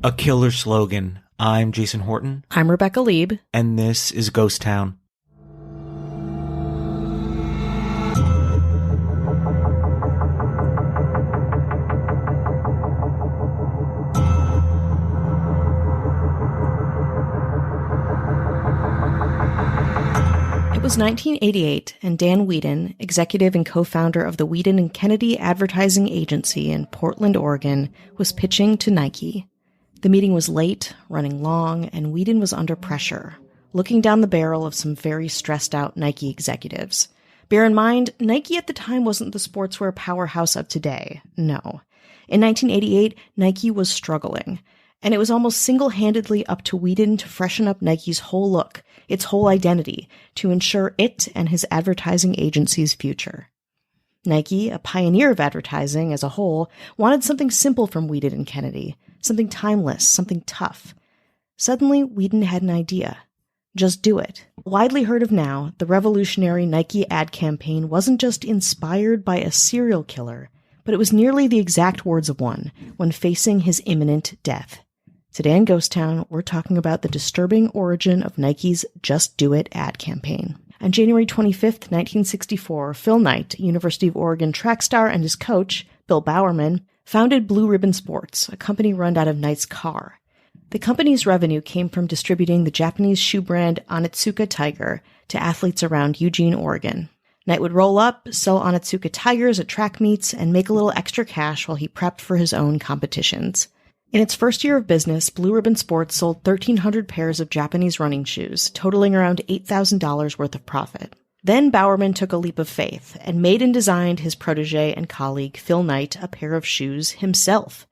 A killer slogan. I'm Jason Horton. I'm Rebecca Lieb. And this is Ghost Town. It was 1988, and Dan Whedon, executive and co-founder of the Whedon and Kennedy Advertising Agency in Portland, Oregon, was pitching to Nike. The meeting was late, running long, and Whedon was under pressure, looking down the barrel of some very stressed-out Nike executives. Bear in mind, Nike at the time wasn't the sportswear powerhouse of today. No. In 1988, Nike was struggling, and it was almost single-handedly up to Whedon to freshen up Nike's whole look, its whole identity, to ensure it and his advertising agency's future. Nike, a pioneer of advertising as a whole, wanted something simple from Whedon and Kennedy, something timeless, something tough. Suddenly, Whedon had an idea. Just do it. Widely heard of now, the revolutionary Nike ad campaign wasn't just inspired by a serial killer, but it was nearly the exact words of one when facing his imminent death. Today in Ghost Town, we're talking about the disturbing origin of Nike's Just Do It ad campaign. On January 25th, 1964, Phil Knight, University of Oregon track star, and his coach, Bill Bowerman, founded Blue Ribbon Sports, a company run out of Knight's car. The company's revenue came from distributing the Japanese shoe brand Onitsuka Tiger to athletes around Eugene, Oregon. Knight would roll up, sell Onitsuka Tigers at track meets, and make a little extra cash while he prepped for his own competitions. In its first year of business, Blue Ribbon Sports sold 1,300 pairs of Japanese running shoes, totaling around $8,000 worth of profit. Then Bowerman took a leap of faith and made and designed his protege and colleague Phil Knight a pair of shoes himself.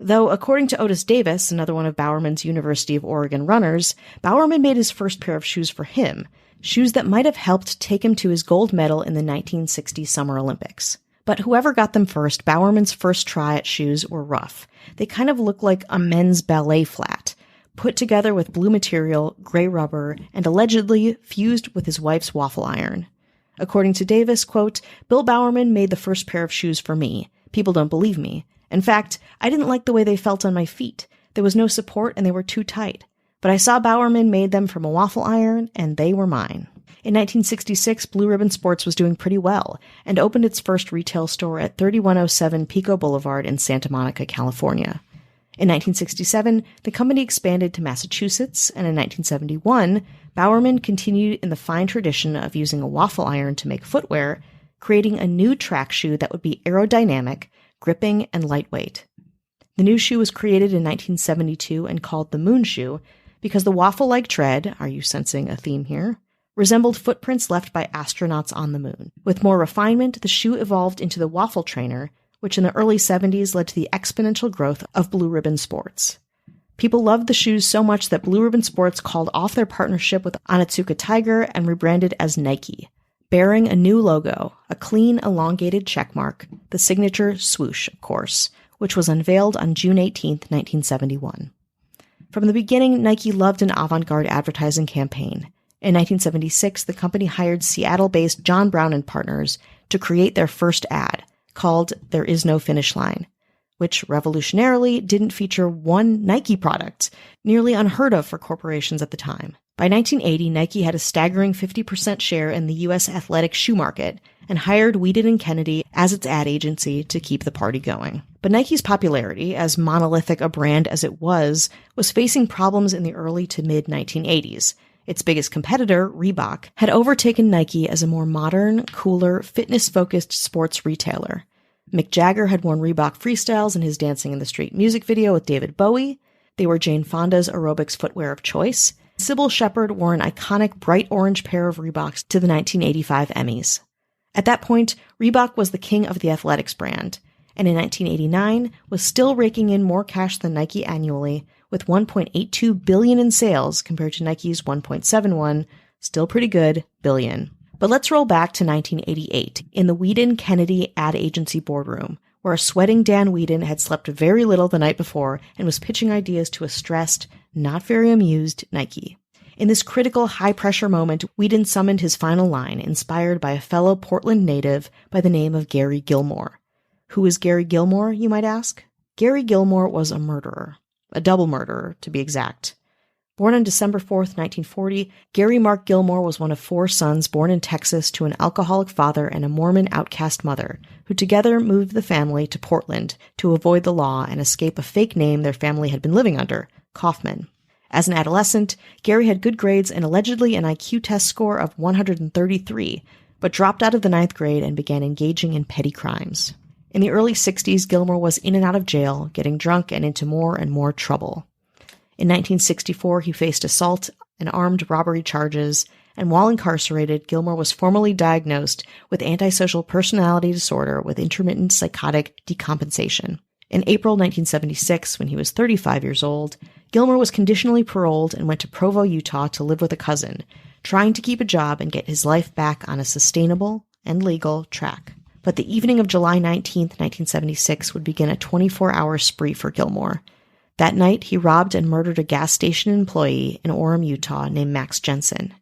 Though, according to Otis Davis, another one of Bowerman's University of Oregon runners, Bowerman made his first pair of shoes for him, shoes that might have helped take him to his gold medal in the 1960 Summer Olympics. But whoever got them first, Bowerman's first try at shoes were rough. They kind of look like a men's ballet flat, put together with blue material, gray rubber, and allegedly fused with his wife's waffle iron. According to Davis, quote, Bill Bowerman made the first pair of shoes for me. People don't believe me. In fact, I didn't like the way they felt on my feet. There was no support and they were too tight. But I saw Bowerman made them from a waffle iron, and they were mine. In 1966, Blue Ribbon Sports was doing pretty well and opened its first retail store at 3107 Pico Boulevard in Santa Monica, California. In 1967, the company expanded to Massachusetts, and in 1971, Bowerman continued in the fine tradition of using a waffle iron to make footwear, creating a new track shoe that would be aerodynamic, gripping, and lightweight. The new shoe was created in 1972 and called the Moon Shoe because the waffle-like tread, are you sensing a theme here, resembled footprints left by astronauts on the moon. With more refinement, the shoe evolved into the waffle trainer, which in the early 70s led to the exponential growth of Blue Ribbon Sports. People loved the shoes so much that Blue Ribbon Sports called off their partnership with Onitsuka Tiger and rebranded as Nike, bearing a new logo, a clean, elongated checkmark, the signature swoosh, of course, which was unveiled on June 18, 1971. From the beginning, Nike loved an avant-garde advertising campaign. In 1976, the company hired Seattle-based John Brown and Partners to create their first ad, called There Is No Finish Line, which revolutionarily didn't feature one Nike product, nearly unheard of for corporations at the time. By 1980, Nike had a staggering 50% share in the U.S. athletic shoe market and hired Whedon and Kennedy as its ad agency to keep the party going. But Nike's popularity, as monolithic a brand as it was facing problems in the early to mid-1980s. Its biggest competitor, Reebok, had overtaken Nike as a more modern, cooler, fitness-focused sports retailer. Mick Jagger had worn Reebok Freestyles in his Dancing in the Street music video with David Bowie. They were Jane Fonda's aerobics footwear of choice. Sybil Shepherd wore an iconic bright orange pair of Reeboks to the 1985 Emmys. At that point, Reebok was the king of the athletics brand, and in 1989 was still raking in more cash than Nike annually, with $1.82 billion in sales compared to Nike's $1.71, still pretty good, billion. But let's roll back to 1988 in the Whedon-Kennedy ad agency boardroom, where a sweating Dan Whedon had slept very little the night before and was pitching ideas to a stressed, not very amused Nike. In this critical, high-pressure moment, Whedon summoned his final line, inspired by a fellow Portland native by the name of Gary Gilmore. Who is Gary Gilmore, you might ask? Gary Gilmore was a murderer. a double murderer to be exact. Born on December 4th, 1940, Gary Mark Gilmore was one of 4 sons born in Texas to an alcoholic father and a Mormon outcast mother, who together moved the family to Portland to avoid the law and escape a fake name their family had been living under, Kaufman. As an adolescent, Gary had good grades and allegedly an IQ test score of 133, but dropped out of the 9th grade and began engaging in petty crimes. In the early 60s, Gilmore was in and out of jail, getting drunk and into more and more trouble. In 1964, he faced assault and armed robbery charges, and while incarcerated, Gilmore was formally diagnosed with antisocial personality disorder with intermittent psychotic decompensation. In April 1976, when he was 35 years old, Gilmore was conditionally paroled and went to Provo, Utah to live with a cousin, trying to keep a job and get his life back on a sustainable and legal track. But the evening of July 19, 1976 would begin a 24-hour spree for Gilmore. That night, he robbed and murdered a gas station employee in Orem, Utah, named Max Jensen.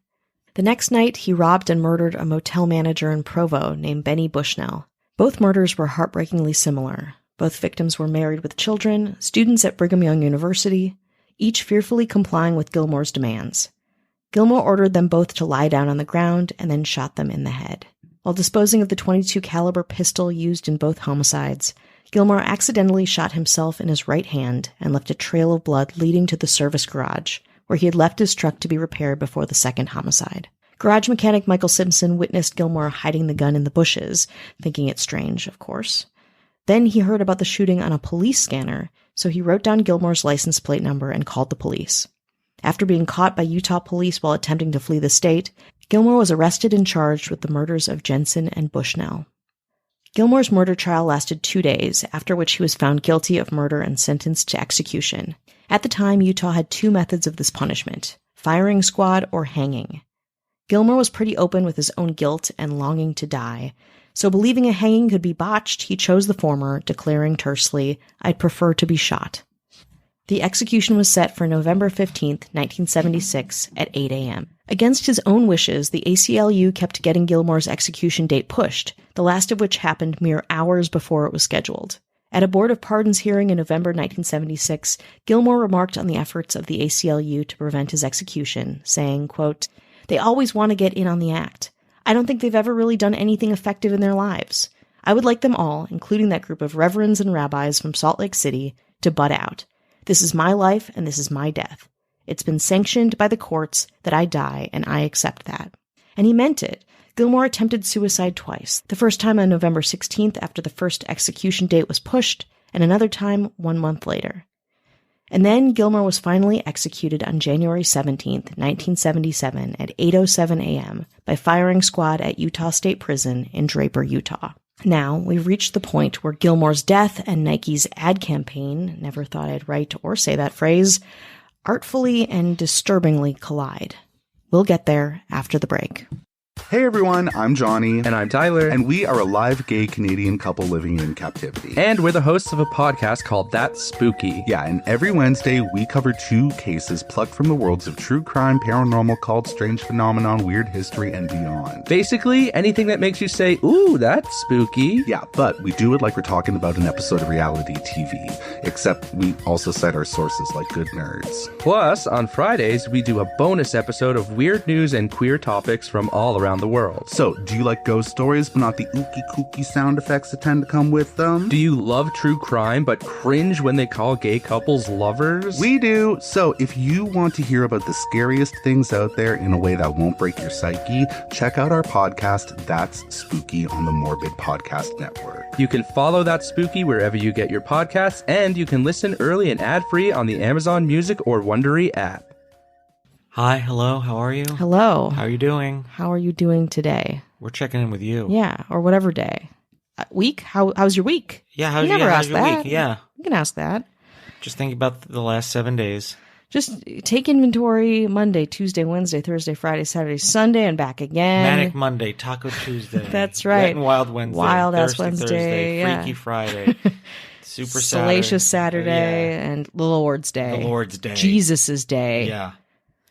The next night, he robbed and murdered a motel manager in Provo named Benny Bushnell. Both murders were heartbreakingly similar. Both victims were married with children, students at Brigham Young University, each fearfully complying with Gilmore's demands. Gilmore ordered them both to lie down on the ground and then shot them in the head. While disposing of the .22 caliber pistol used in both homicides, Gilmore accidentally shot himself in his right hand and left a trail of blood leading to the service garage, where he had left his truck to be repaired before the second homicide. Garage mechanic Michael Simpson witnessed Gilmore hiding the gun in the bushes, thinking it strange, of course. Then he heard about the shooting on a police scanner, so he wrote down Gilmore's license plate number and called the police. After being caught by Utah police while attempting to flee the state, Gilmore was arrested and charged with the murders of Jensen and Bushnell. Gilmore's murder trial lasted 2 days, after which he was found guilty of murder and sentenced to execution. At the time, Utah had 2 methods of this punishment: firing squad or hanging. Gilmore was pretty open with his own guilt and longing to die, so believing a hanging could be botched, he chose the former, declaring tersely, "I'd prefer to be shot." The execution was set for November 15th, 1976, at 8 a.m. Against his own wishes, the ACLU kept getting Gilmore's execution date pushed, the last of which happened mere hours before it was scheduled. At a Board of Pardons hearing in November 1976, Gilmore remarked on the efforts of the ACLU to prevent his execution, saying, quote, "They always want to get in on the act. I don't think they've ever really done anything effective in their lives. I would like them all, including that group of reverends and rabbis from Salt Lake City, to butt out. This is my life and this is my death. It's been sanctioned by the courts that I die, and I accept that." And he meant it. Gilmore attempted suicide twice, the first time on November 16th after the first execution date was pushed, and another time 1 month later. And then Gilmore was finally executed on January 17th, 1977 at 8:07 a.m. by firing squad at Utah State Prison in Draper, Utah. Now, we've reached the point where Gilmore's death and Nike's ad campaign, never thought I'd write or say that phrase, artfully and disturbingly collide. We'll get there after the break. Hey everyone, I'm Johnny. And I'm Tyler. And we are a live gay Canadian couple living in captivity. And we're the hosts of a podcast called That's Spooky. Yeah, and every Wednesday we cover 2 cases plucked from the worlds of true crime, paranormal, cult, strange phenomenon, weird history, and beyond. Basically, anything that makes you say, ooh, that's spooky. Yeah, but we do it like we're talking about an episode of reality TV. Except we also cite our sources like good nerds. Plus, on Fridays, we do a bonus episode of weird news and queer topics from all around the world. So, do you like ghost stories but not the ookie kooky sound effects that tend to come with them? Do you love true crime but cringe when they call gay couples lovers? We do. So, if you want to hear about the scariest things out there in a way that won't break your psyche, check out our podcast, That's Spooky, on the Morbid Podcast Network. You can follow That Spooky wherever you get your podcasts, and you can listen early and ad-free on the Amazon Music or Wondery app. Hi, hello, how are you? Hello. How are you doing? How are you doing today? We're checking in with you. Yeah, or whatever day. Week? How's your week? Yeah, how's your week? Yeah. You can ask that. Just think about the last 7 days. Just take inventory Monday, Tuesday, Wednesday, Thursday, Friday, Saturday, Sunday, and back again. Manic Monday, Taco Tuesday. That's right. Wet and Wild Wednesday. Wild Ass Wednesday. Thursday, yeah. Freaky Friday. Super Salacious Saturday, yeah. And the Lord's Day. The Lord's Day. Jesus' Day. Yeah.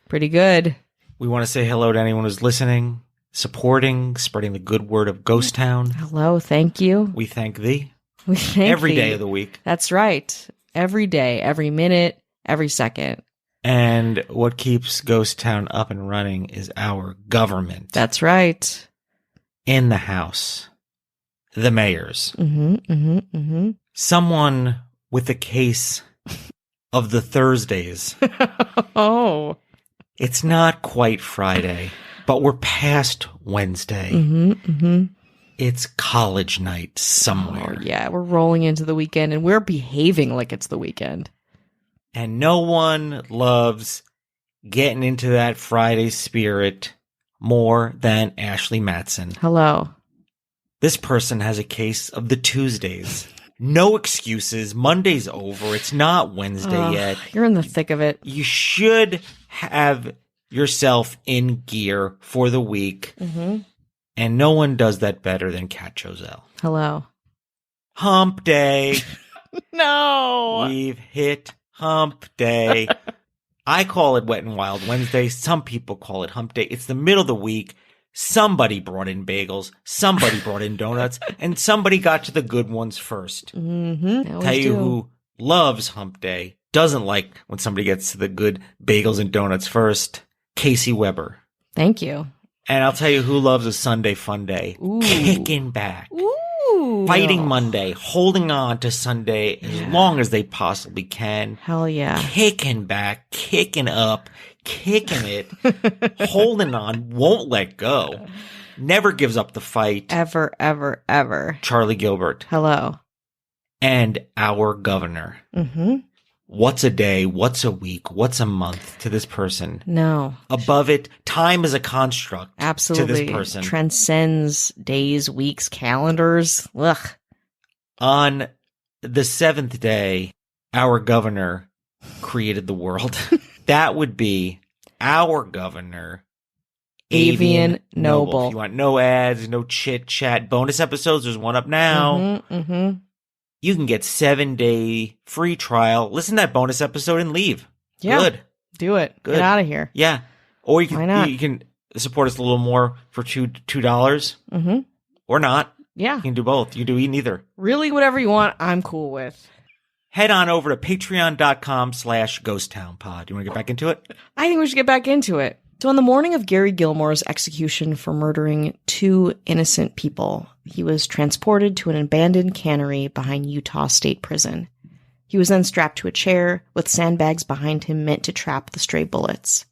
Pretty good. We want to say hello to anyone who's listening, supporting, spreading the good word of Ghost Town. Hello, thank you. We thank thee. We thank Every thee. day of the week. That's right. Every day, every minute, every second. And what keeps Ghost Town up and running is our government. That's right. In the House. The mayors. Someone with a case of the Thursdays. Oh. It's not quite Friday, but we're past Wednesday. It's college night somewhere. Oh, yeah, we're rolling into the weekend and we're behaving like it's the weekend. And no one loves getting into that Friday spirit more than Ashley Matson. Hello. This person has a case of the Tuesdays. No excuses. Monday's over. It's not Wednesday yet. You're in the thick of it. You should have yourself in gear for the week. And no one does that better than Kat Chozelle. Hello. Hump day. No. We've hit hump day. I call it Wet and Wild Wednesday. Some people call it hump day. It's the middle of the week. Somebody brought in bagels. Somebody brought in donuts. And somebody got to the good ones first. Tell you who loves hump day, doesn't like when somebody gets to the good bagels and donuts first. Casey Weber. Thank you. And I'll tell you who loves a Sunday fun day. Ooh. Kicking back. Ooh. Fighting Monday. Holding on to Sunday as long as they possibly can. Hell yeah. Kicking back. Kicking up. Kicking it. Holding on. Won't let go. Never gives up the fight. Ever, ever, ever. Charlie Gilbert. Hello. And our governor. What's a day? What's a week? What's a month to this person? No. Above it, time is a construct. Absolutely. To this person. Transcends days, weeks, calendars. Ugh. On the seventh day, our governor created the world. That would be our governor, Avian Noble. If you want no ads, no chit chat, bonus episodes, there's one up now. You can get 7-day free trial. Listen to that bonus episode and leave. Yeah. Good. Do it. Good. Get out of here. Yeah. Or Why not? you can support us a little more for $2. Or not. Yeah. You can do both. You can do neither. Really, whatever you want, I'm cool with. Head on over to patreon.com/ghosttownpod. You want to get back into it? I think we should get back into it. So on the morning of Gary Gilmore's execution for murdering 2 innocent people, he was transported to an abandoned cannery behind Utah State Prison. He was then strapped to a chair with sandbags behind him meant to trap the stray bullets.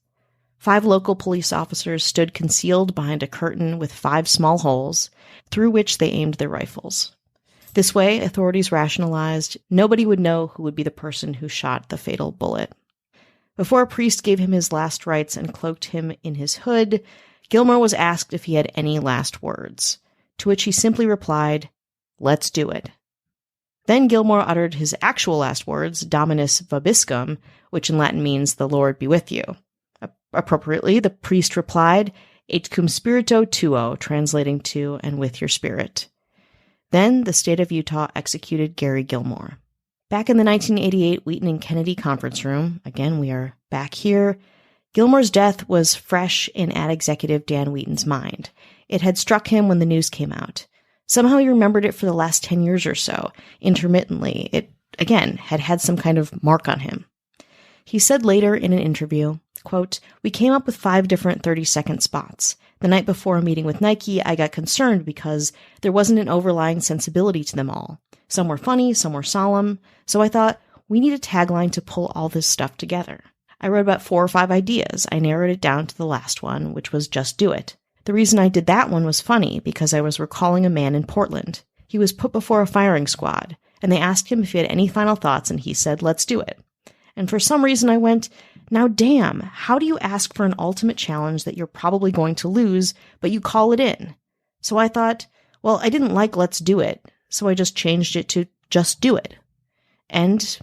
5 local police officers stood concealed behind a curtain with 5 small holes, through which they aimed their rifles. This way, authorities rationalized, nobody would know who would be the person who shot the fatal bullet. Before a priest gave him his last rites and cloaked him in his hood, Gilmore was asked if he had any last words, to which he simply replied, "Let's do it." Then Gilmore uttered his actual last words, Dominus vobiscum, which in Latin means, "The Lord be with you." Appropriately, the priest replied, "Et cum spirito tuo," translating to, "and with your spirit." Then the state of Utah executed Gary Gilmore. Back in the 1988 Wheaton and Kennedy conference room, again we are back here, Gilmore's death was fresh in ad executive Dan Wheaton's mind. It had struck him when the news came out. Somehow he remembered it for the last 10 years or so, intermittently. It, again, had had some kind of mark on him. He said later in an interview, quote, "We came up with 5 different 30-second spots. The night before a meeting with Nike, I got concerned because there wasn't an overlying sensibility to them all. Some were funny, some were solemn. So I thought, we need a tagline to pull all this stuff together. I wrote about 4 or 5 ideas. I narrowed it down to the last one, which was just do it. The reason I did that one was funny because I was recalling a man in Portland. He was put before a firing squad, and they asked him if he had any final thoughts, and he said, 'Let's do it.' And for some reason I went, now damn, how do you ask for an ultimate challenge that you're probably going to lose, but you call it in? So I thought, well, I didn't like 'let's do it,' so I just changed it to 'just do it.' And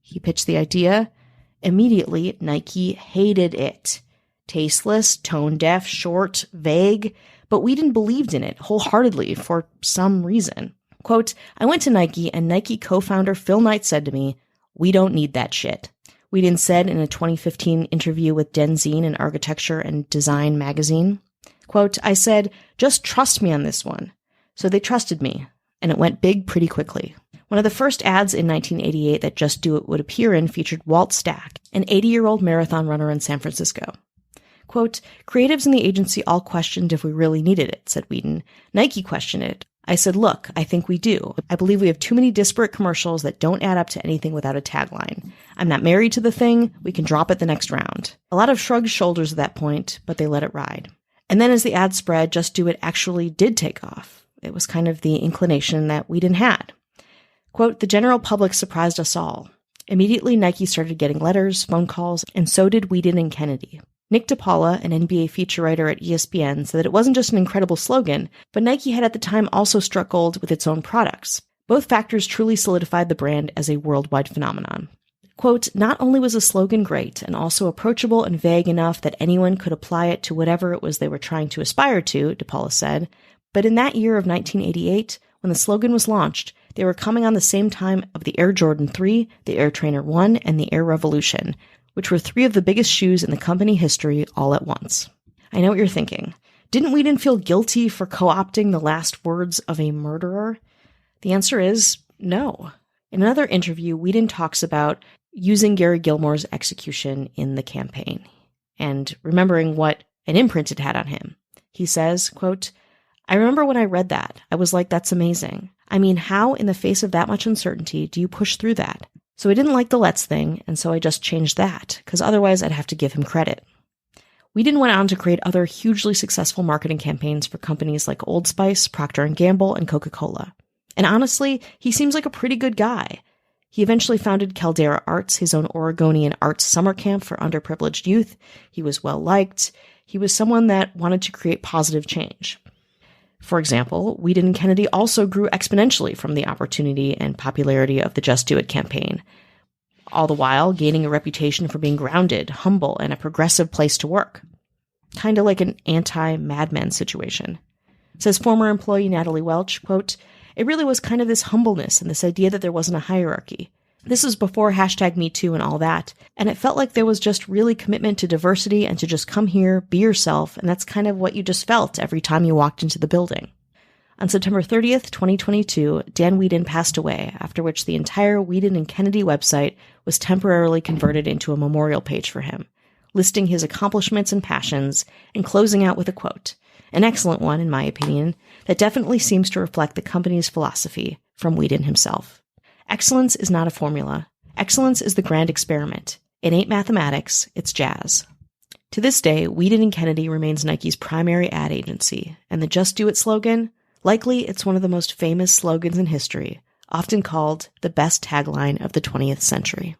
he pitched the idea. Immediately, Nike hated it. Tasteless, tone-deaf, short, vague, but Whedon believed in it wholeheartedly for some reason. Quote, "I went to Nike, and Nike co-founder Phil Knight said to me, 'We don't need that shit.'" Whedon said in a 2015 interview with Denzine in Architecture and Design magazine. Quote, "I said, just trust me on this one. So they trusted me. and it went big pretty quickly. One of the first ads in 1988 that Just Do It would appear in featured Walt Stack, an 80-year-old marathon runner in San Francisco. Quote, "Creatives in the agency all questioned if we really needed it," said Whedon. "Nike questioned it. I said, look, I think we do. I believe we have too many disparate commercials that don't add up to anything without a tagline. I'm not married to the thing. We can drop it the next round." A lot of shrugged shoulders at that point, but they let it ride. And then as the ad spread, Just Do It actually did take off. It was kind of the inclination that Whedon had. Quote, "The general public surprised us all. Immediately, Nike started getting letters, phone calls, and so did Whedon and Kennedy. Nick DiPaola, an NBA feature writer at ESPN, said that it wasn't just an incredible slogan, but Nike had at the time also struck gold with its own products. Both factors truly solidified the brand as a worldwide phenomenon." Quote, "Not only was the slogan great and also approachable and vague enough that anyone could apply it to whatever it was they were trying to aspire to," DiPaola said, "but in that year of 1988, when the slogan was launched, they were coming on the same time of the Air Jordan 3, the Air Trainer 1, and the Air Revolution, which were three of the biggest shoes in the company history all at once." I know what you're thinking. Didn't Whedon feel guilty for co-opting the last words of a murderer? The answer is no. In another interview, Whedon talks about using Gary Gilmore's execution in the campaign and remembering what an imprint it had on him. He says, quote, "I remember when I read that, I was like, that's amazing. I mean, how in the face of that much uncertainty do you push through that? So I didn't like the Let's thing, and so I just changed that, because otherwise I'd have to give him credit." Whedon went on to create other hugely successful marketing campaigns for companies like Old Spice, Procter & Gamble, and Coca-Cola. And honestly, he seems like a pretty good guy. He eventually founded Caldera Arts, his own Oregonian arts summer camp for underprivileged youth. He was well-liked. He was someone that wanted to create positive change. For example, Whedon and Kennedy also grew exponentially from the opportunity and popularity of the Just Do It campaign, all the while gaining a reputation for being grounded, humble, and a progressive place to work. Kind of like an anti-Mad Men situation. Says former employee Natalie Welch, quote, "It really was kind of this humbleness and this idea that there wasn't a hierarchy. This was before #MeToo and all that, and it felt like there was just really commitment to diversity and to just come here, be yourself, and that's kind of what you just felt every time you walked into the building." On September 30th, 2022, Dan Whedon passed away, after which the entire Whedon and Kennedy website was temporarily converted into a memorial page for him, listing his accomplishments and passions, and closing out with a quote, an excellent one, in my opinion, that definitely seems to reflect the company's philosophy from Whedon himself. "Excellence is not a formula. Excellence is the grand experiment. It ain't mathematics, it's jazz." To this day, Whedon and Kennedy remains Nike's primary ad agency, and the Just Do It slogan, likely it's one of the most famous slogans in history, often called the best tagline of the 20th century.